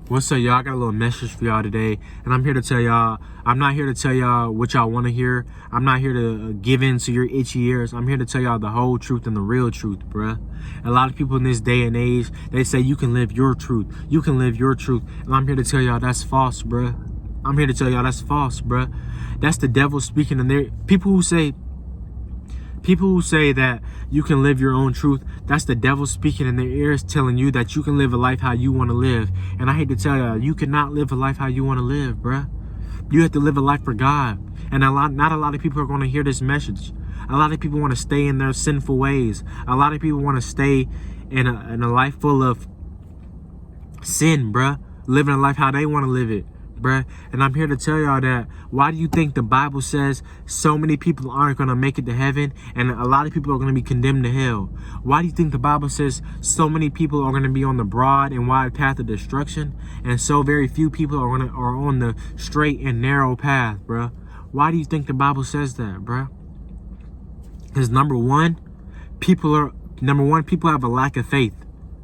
What's up, y'all? I got a little message for y'all today, and I'm here to tell y'all, I'm not here to tell y'all what y'all want to hear. I'm not here to give in to your itchy ears. I'm here to tell y'all the whole truth and the real truth, bruh. A lot of people in this day and age, they say you can live your truth. You can live your truth. And I'm here to tell y'all that's false, bruh. I'm here to tell y'all that's false, bruh. That's the devil speaking in there. People who say that you can live your own truth, that's the devil speaking in their ears, telling you that you can live a life how you want to live. And I hate to tell you, you cannot live a life how you want to live, bruh. You have to live a life for God. And not a lot of people are going to hear this message. A lot of people want to stay in their sinful ways. A lot of people want to stay in a life full of sin, bruh. Living a life how they want to live it, bruh. And I'm here to tell y'all that, why do you think the Bible says so many people aren't going to make it to heaven and a lot of people are going to be condemned to hell? Why do you think the Bible says so many people are going to be on the broad and wide path of destruction and so very few people are on the straight and narrow path, bruh? Why do you think the Bible says that, bruh? Because number one, people have a lack of faith.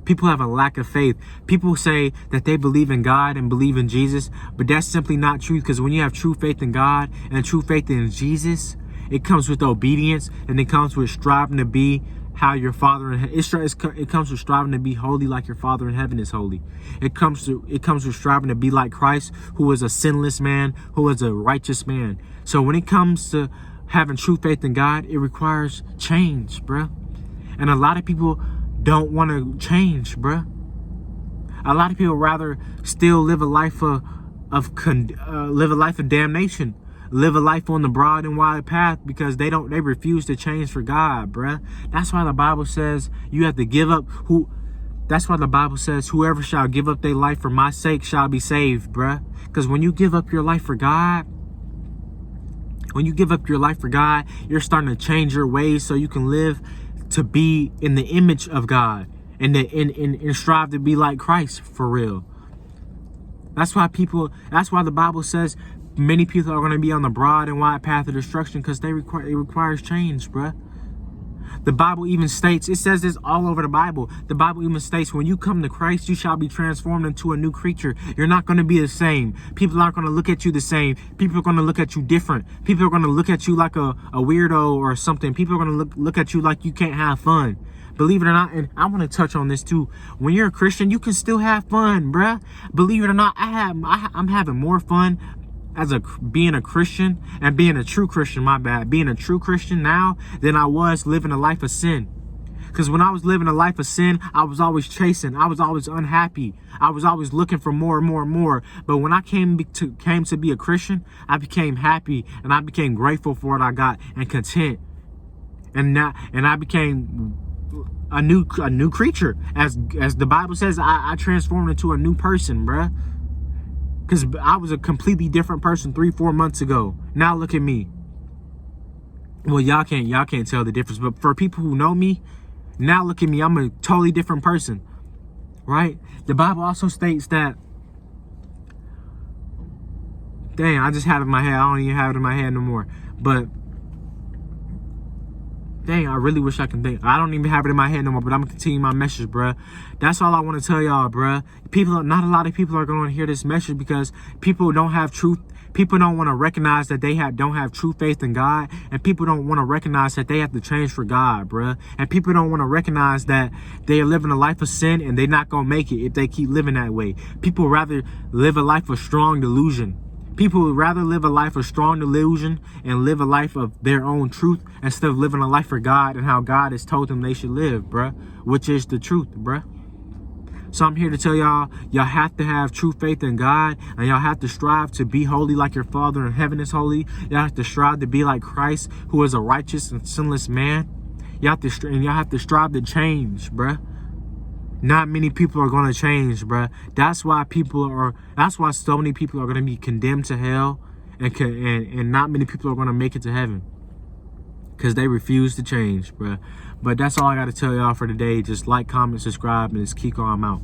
People have a lack of faith. People say that they believe in God and believe in Jesus, but that's simply not true, because when you have true faith in God and true faith in Jesus, it comes with obedience and it comes with striving to be how your Father in it comes with striving to be holy like your Father in heaven is holy. It comes with striving to be like Christ, who is a sinless man, who is a righteous man. So when it comes to having true faith in God, it requires change, bruh. And a lot of people don't want to change, bruh. A lot of people rather still live a life of damnation, live a life on the broad and wide path, because they refuse to change for God, bruh. That's why the Bible says you have to give up. That's why the Bible says whoever shall give up their life for my sake shall be saved, bruh. Because when you give up your life for God, you're starting to change your ways so you can live to be in the image of God and strive to be like Christ for real. That's why the Bible says many people are going to be on the broad and wide path of destruction, because it requires change, bruh. The Bible even states, it says this all over the Bible. The Bible even states, when you come to Christ, you shall be transformed into a new creature. You're not going to be the same. People aren't going to look at you the same. People are going to look at you different. People are going to look at you like a weirdo or something. People are going to look at you like you can't have fun. Believe it or not, and I want to touch on this too. When you're a Christian, you can still have fun, bruh. Believe it or not, I'm having more fun being a Christian and being a true Christian, being a true Christian now than I was living a life of sin. Because when I was living a life of sin, I was always chasing. I was always unhappy. I was always looking for more and more and more. But when I came to be a Christian, I became happy and I became grateful for what I got and content. And I became a new creature. As the Bible says, I transformed into a new person, bruh. Because I was a completely different person 3-4 months ago. Now look at me. Well, y'all can't tell the difference. But for people who know me, now look at me. I'm a totally different person. Right? The Bible also states that... Dang, I just had it in my head. I don't even have it in my head no more. But... Dang, I really wish I could think. I don't even have it in my head no more, but I'm going to continue my message, bruh. That's all I want to tell y'all, bruh. Not a lot of people are going to hear this message, because people don't have truth. People don't want to recognize that they don't have true faith in God. And people don't want to recognize that they have to change for God, bruh. And people don't want to recognize that they are living a life of sin and they're not going to make it if they keep living that way. People rather live a life of strong delusion. People would rather live a life of strong delusion and live a life of their own truth instead of living a life for God and how God has told them they should live, bruh, which is the truth, bruh. So I'm here to tell y'all have to have true faith in God, and y'all have to strive to be holy like your Father in heaven is holy. Y'all have to strive to be like Christ, who is a righteous and sinless man. Y'all have to strive to change, bruh. Not many people are going to change, bruh. That's why so many people are going to be condemned to hell, and not many people are going to make it to heaven, because they refuse to change, bruh. But that's all I got to tell y'all for today. Just like, comment, subscribe, and it's Kiko. I'm out.